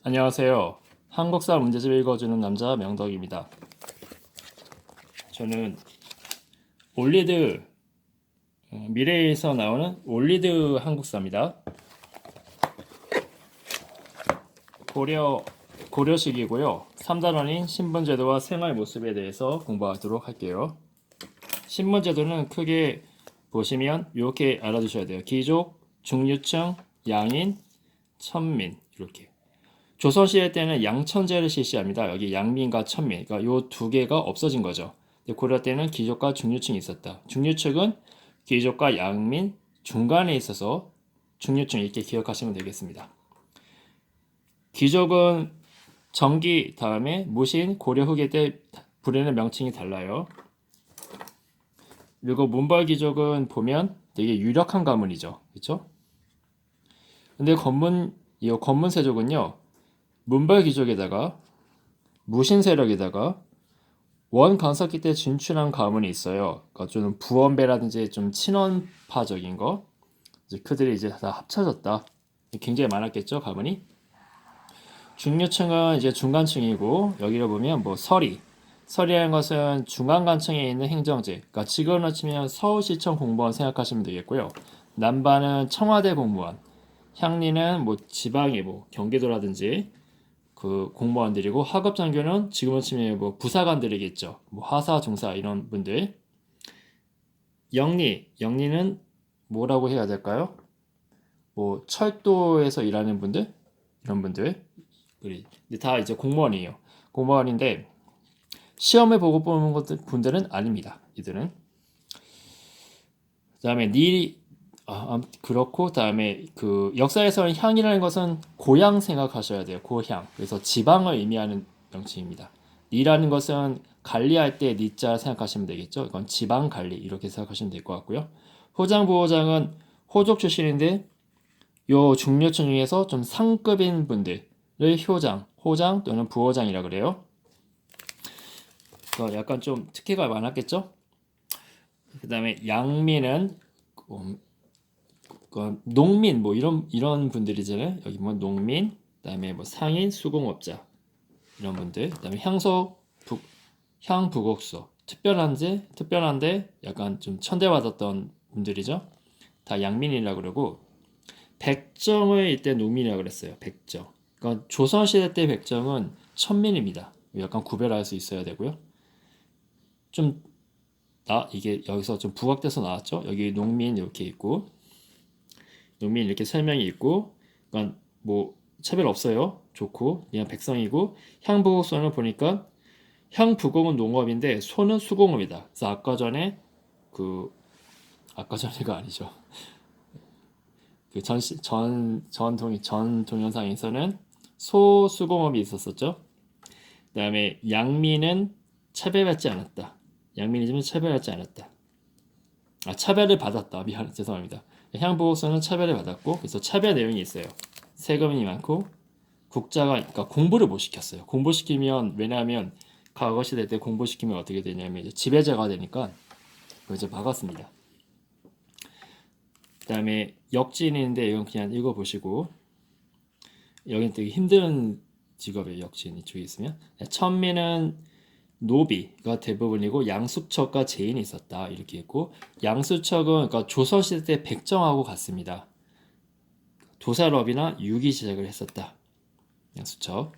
안녕하세요. 한국사 문제집 읽어주는 남자 명덕입니다. 저는 올리드 미래에서 나오는 올리드 한국사입니다. 고려식이고요. 3단원인 신분제도와 생활 모습에 대해서 공부하도록 할게요. 신분제도는 크게 보시면 이렇게 알아두셔야 돼요. 귀족, 중류층, 양인, 천민 이렇게. 조선시대 때는 양천제를 실시합니다. 여기 양민과 천민, 그러니까 요 두 개가 없어진 거죠. 고려 때는 귀족과 중류층이 있었다. 중류층은 귀족과 양민 중간에 있어서 중류층 이렇게 기억하시면 되겠습니다. 귀족은 정기 다음에 무신 고려 후기 때 부르는 명칭이 달라요. 그리고 문벌 귀족은 보면 되게 유력한 가문이죠, 그렇죠? 근데 이 건문 세족은요. 문벌 귀족에다가 무신 세력에다가 원 강석기 때 진출한 가문이 있어요. 그러니까 좀 부원배라든지 좀 친원파적인 거. 이제 그들이 이제 다 합쳐졌다. 굉장히 많았겠죠, 가문이. 중류층은 이제 중간층이고 여기를 보면 뭐 서리라는 것은 중간간층에 있는 행정직. 그러니까 지금으로 치면 서울시청 공무원 생각하시면 되겠고요. 남반은 청와대 공무원. 향리는 뭐 지방의 뭐 경기도라든지 그 공무원들이고 하급 장교는 지금으로 치면 뭐 부사관들이겠죠. 뭐 하사, 중사 이런 분들. 영리는 뭐라고 해야 될까요? 뭐 철도에서 일하는 분들 이런 분들. 근데 다 이제 공무원이에요. 공무원인데 시험을 보고 보는 분들은 아닙니다. 이들은. 그다음에 그렇고 다음에 그 역사에서는 향이라는 것은 고향 생각하셔야 돼요. 고향. 그래서 지방을 의미하는 명칭입니다. 니라는 것은 관리할 때 니자 생각하시면 되겠죠. 이건 지방 관리 이렇게 생각하시면 될 것 같고요. 호장 부호장은 호족 출신인데 요 중류층 중에서 좀 상급인 분들을 호장 또는 부호장이라 그래요. 약간 좀 특혜가 많았겠죠. 그다음에 양민은 농민 뭐 이런 분들이잖아요. 여기 뭐 농민, 그다음에 뭐 상인, 수공업자 이런 분들, 그다음에 향부곡소 특별한데 약간 좀 천대받았던 분들이죠. 다 양민이라 그러고 백정을 이때 농민이라 그랬어요. 백정. 그러니까 조선시대 때 백정은 천민입니다. 약간 구별할 수 있어야 되고요. 이게 여기서 좀 부각돼서 나왔죠. 여기 농민 이렇게 있고. 농민 이렇게 설명이 있고, 그러니까 뭐 차별 없어요. 좋고 그냥 백성이고 향부곡소는 보니까 향부곡은 농업인데 소는 수공업이다. 그래서 아까 전에가 아니죠. 전 동영상에서는 소 수공업이 있었었죠. 그다음에 양민은 차별받지 않았다. 양민이즘은 차별받지 않았다. 차별을 받았다. 죄송합니다. 향부곡소는 차별을 받았고, 그래서 차별 내용이 있어요. 세금이 많고, 그러니까 공부를 못 시켰어요. 공부시키면, 왜냐하면, 과거 시대 때 공부시키면 어떻게 되냐면, 이제 지배자가 되니까, 그걸 이제 막았습니다. 그 다음에 역지인인데, 이건 그냥 읽어보시고, 여긴 되게 힘든 직업이에요. 역지인 이쪽에 있으면. 천민은 노비가 대부분이고 양수척과 제인이 있었다 이렇게 했고 양수척은 그러니까 조선시대 때 백정하고 같습니다. 도살업이나 유기 제작을 했었다. 양수척.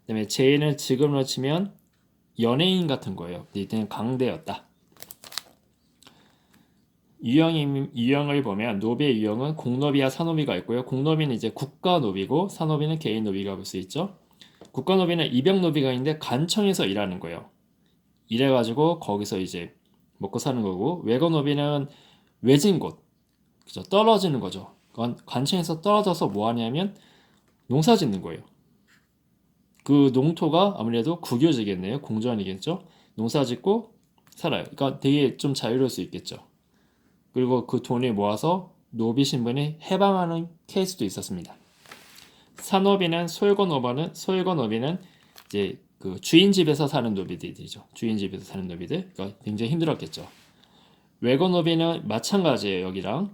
그다음에 제인은 지금으로 치면 연예인 같은 거예요. 이때는 강대였다. 유형을 보면 노비의 유형은 공노비와 사노비가 있고요. 공노비는 이제 국가노비고 사노비는 개인노비가 볼 수 있죠. 국가노비는 입영노비가 있는데 간청에서 일하는 거예요. 이래가지고 거기서 이제 먹고 사는 거고 외건노비는 외진 곳, 그죠? 떨어지는 거죠. 관청에서 떨어져서 뭐 하냐면 농사 짓는 거예요. 그 농토가 아무래도 국유지겠네요. 공전이겠죠. 농사 짓고 살아요. 그러니까 되게 좀 자유로울 수 있겠죠. 그리고 그 돈을 모아서 노비 신분이 해방하는 케이스도 있었습니다. 소일건노비는 이제 그 주인 집에서 사는 노비들이죠. 주인 집에서 사는 노비들. 그러니까 굉장히 힘들었겠죠. 외건 노비는 마찬가지예요. 여기랑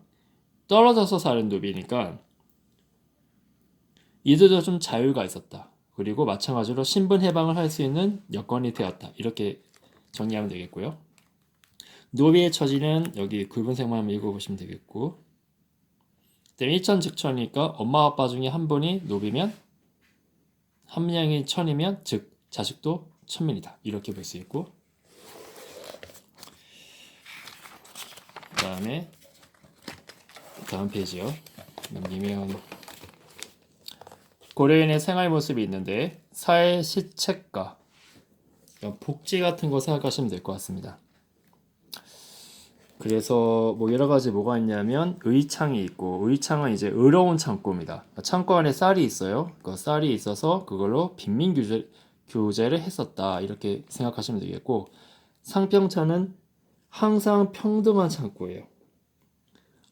떨어져서 사는 노비니까 이들도 좀 자유가 있었다. 그리고 마찬가지로 신분 해방을 할 수 있는 여건이 되었다. 이렇게 정리하면 되겠고요. 노비의 처지는 여기 굵은색만 한번 읽어보시면 되겠고, 일천즉천이니까 엄마 아빠 중에 한 분이 노비면 한 명이 천이면 즉 자식도 천민이다. 이렇게 볼 수 있고, 그다음에 다음 페이지요. 넘기면 고려인의 생활 모습이 있는데 사회 시책과 복지 같은 거 생각하시면 될 것 같습니다. 그래서 뭐 여러 가지 뭐가 있냐면 의창이 있고, 의창은 이제 의로운 창고입니다. 창고 안에 쌀이 있어요. 그 쌀이 있어서 그걸로 빈민 교제를 했었다. 이렇게 생각하시면 되겠고, 상평천은 항상 평등한 창고예요.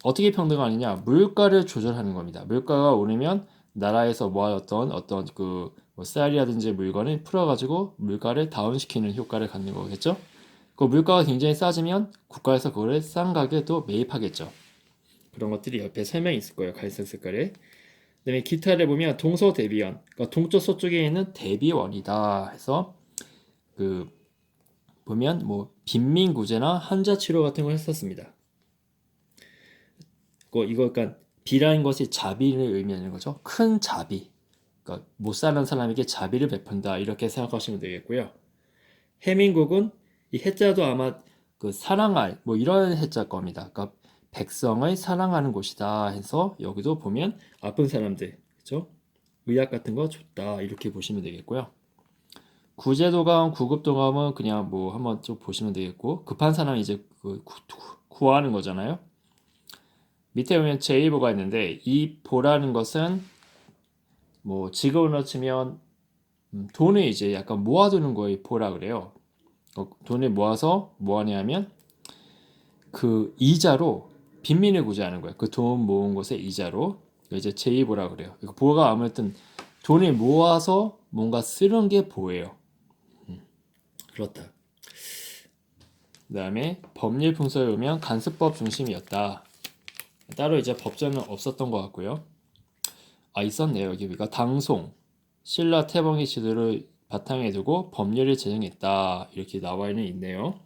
어떻게 평등하느냐? 물가를 조절하는 겁니다. 물가가 오르면 나라에서 모아뒀던 어떤 뭐 쌀이라든지 물건을 풀어가지고 물가를 다운시키는 효과를 갖는 거겠죠? 그 물가가 굉장히 싸지면 국가에서 그거를 싼 가격에 또 매입하겠죠. 그런 것들이 옆에 설명이 있을 거예요. 갈색 색깔에. 그다음에 기타를 보면 동서대비원, 그러니까 동쪽 서쪽에 있는 대비원이다 해서 그 보면 뭐 빈민구제나 한자치료 같은 걸 했었습니다. 이거 그러니까 비라는 것이 자비를 의미하는 거죠. 큰 자비. 그러니까 못 사는 사람에게 자비를 베푼다 이렇게 생각하시면 되겠고요. 해민국은 이 해자도 아마 그 사랑할 뭐 이런 해자 겁니다. 그러니까 백성을 사랑하는 곳이다 해서 여기도 보면 아픈 사람들, 그렇죠? 의학 같은 거 줬다 이렇게 보시면 되겠고요. 구제도감, 구급도감은 그냥 뭐 한번 좀 보시면 되겠고, 급한 사람이 이제 구하는 거잖아요. 밑에 보면 제2보가 있는데 이 보라는 것은 뭐 지금으로 치면 돈을 이제 약간 모아두는 거에 보라 그래요. 돈을 모아서 뭐 하냐면 그 이자로 빈민을 구제하는 거예요. 그 돈 모은 것의 이자로 이제 제2보라 그래요. 보가 아무튼 돈을 모아서 뭔가 쓰는 게 보예요. 그렇다. 그 다음에 법률 풍서에 보면 간습법 중심이었다. 따로 이제 법전은 없었던 것 같고요. 있었네요. 여기 우리가 당송, 신라 태봉의 지도를 바탕에 두고 법률을 제정했다. 이렇게 나와 있네요.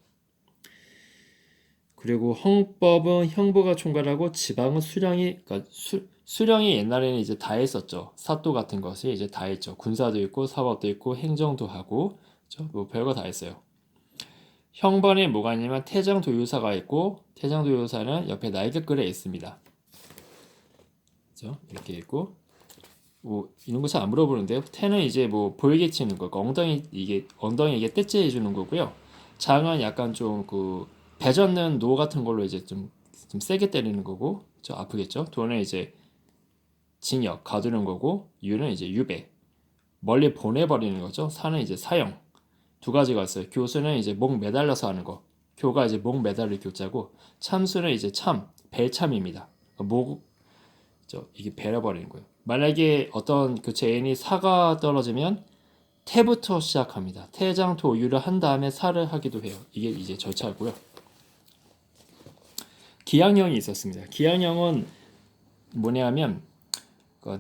그리고 헌법은 형부가 총괄하고 지방은 수령이, 그러니까 수령이 옛날에는 이제 다 했었죠. 사또 같은 것이 이제 다 했죠. 군사도 있고 사법도 있고 행정도 하고, 그렇죠? 뭐 별거 다 했어요. 형번에 뭐가 있냐면 태장도유사가 있고, 태장도유사는 옆에 날개글에 있습니다. 그렇죠? 이렇게 있고, 뭐 이런 거 잘 안 물어보는데요. 태는 이제 뭐 보이게 치는 거, 엉덩이 이게 떼째 해주는 거고요. 장은 약간 좀 배 젓는 노 같은 걸로 이제 좀 세게 때리는 거고, 저 아프겠죠. 도는 이제 징역 가두는 거고, 유는 이제 유배 멀리 보내버리는 거죠. 사는 이제 사형. 두 가지가 있어요. 교수는 이제 목 매달려서 하는 거. 교가 이제 목 매달릴 교자고, 참수는 이제 배참입니다. 이게 베려버리는 거예요. 만약에 어떤 그 죄인이 사가 떨어지면 태부터 시작합니다. 태장도유를 한 다음에 사를 하기도 해요. 이게 이제 절차고요. 기양형이 있었습니다. 기양형은 뭐냐면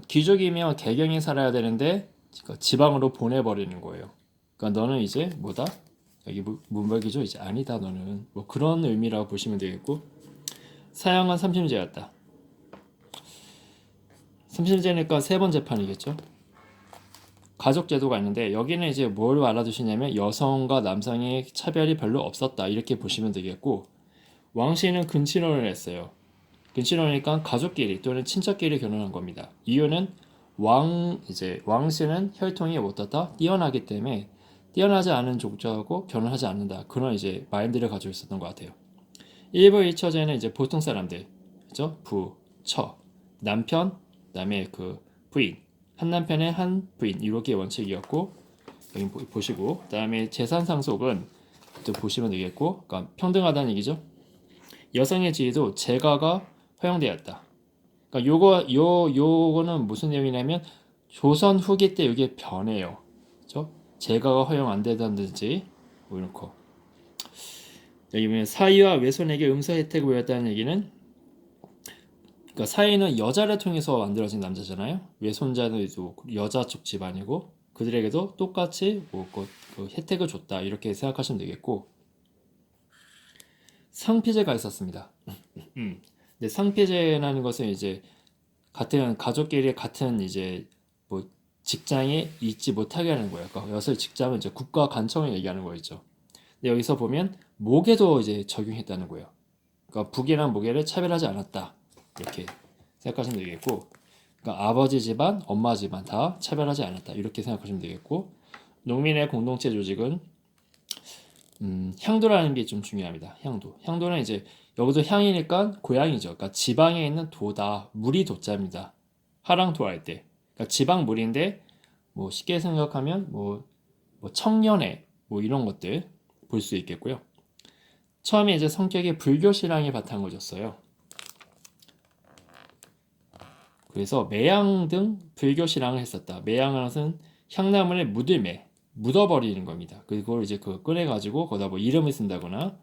귀족이면 개경에 살아야 되는데 지방으로 보내버리는 거예요. 그러니까 너는 이제 뭐다? 여기 문벌기죠? 이제 아니다 너는. 뭐 그런 의미라고 보시면 되겠고, 사형은 3심제였다. 3심제니까 세 번 재판이겠죠. 가족 제도가 있는데 여기는 이제 뭘 알아두시냐면 여성과 남성의 차별이 별로 없었다 이렇게 보시면 되겠고, 왕씨는 근친혼을 했어요. 근친혼이니까 가족끼리 또는 친척끼리 결혼한 겁니다. 이유는 왕씨는 혈통이 어떻다? 뛰어나기 때문에 뛰어나지 않은 족자하고 결혼하지 않는다. 그런 이제 마인드를 가지고 있었던 것 같아요. 일부 1처제는 이제 보통 사람들, 그죠? 부, 처, 남편, 그다음에 부인, 한 남편의 한 부인 이렇게 원칙이었고, 여기 보시고, 그다음에 재산 상속은 또 보시면 되겠고, 그러니까 평등하다는 얘기죠. 여성의 지위도 제가가 허용되었다. 그러니까 요거는 무슨 내용이냐면 조선 후기 때 이게 변해요. 그렇죠? 제가가 허용 안 되던지 뭐 이런 거. 여기 보면 사위와 외손에게 음서 혜택을 보였다는 얘기는, 그러니까 사위는 여자를 통해서 만들어진 남자잖아요. 외손자는 여자 쪽 집안이고, 그들에게도 똑같이 그 혜택을 줬다 이렇게 생각하시면 되겠고 상피제가 있었습니다. 근데 상피제라는 것은 이제 같은 가족끼리 같은 이제 뭐 직장에 있지 못하게 하는 거예요. 그러니까 여기서 직장은 이제 국가 간청을 얘기하는 거였죠. 근데 여기서 보면 모계도 이제 적용했다는 거예요. 그러니까 북이랑 모계를 차별하지 않았다 이렇게 생각하시면 되겠고, 그러니까 아버지 집안, 엄마 집안 다 차별하지 않았다 이렇게 생각하시면 되겠고, 농민의 공동체 조직은 향도라는 게 좀 중요합니다. 향도는 이제 여기도 향이니까 고향이죠. 그러니까 지방에 있는 도다, 물이 도자입니다. 하랑도할 때. 그러니까 지방 물인데 뭐 쉽게 생각하면 뭐 청년회 뭐 이런 것들 볼 수 있겠고요. 처음에 이제 성격이 불교 신앙이 바탕을 줬어요. 그래서 매양 등 불교 신앙을 했었다. 매양은 향나물에 묻어버리는 겁니다. 그걸 이제 그걸 꺼내가지고 거기다 뭐 이름을 쓴다거나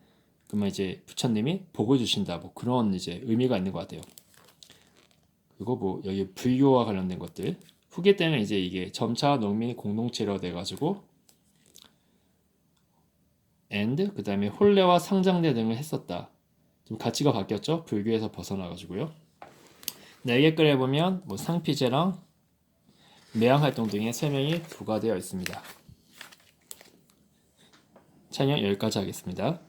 그러면 이제 부처님이 복을 주신다 뭐 그런 이제 의미가 있는 것 같아요. 그리고 뭐 여기 불교와 관련된 것들 후기 때는 이제 이게 점차 농민 공동체로 돼가지고 그 다음에 혼례와 상장례 등을 했었다. 좀 가치가 바뀌었죠. 불교에서 벗어나가지고요. 4개 글에 보면 뭐 상피제랑 매양 활동 등의 설명이 부과되어 있습니다. 찬영 여기까지 하겠습니다.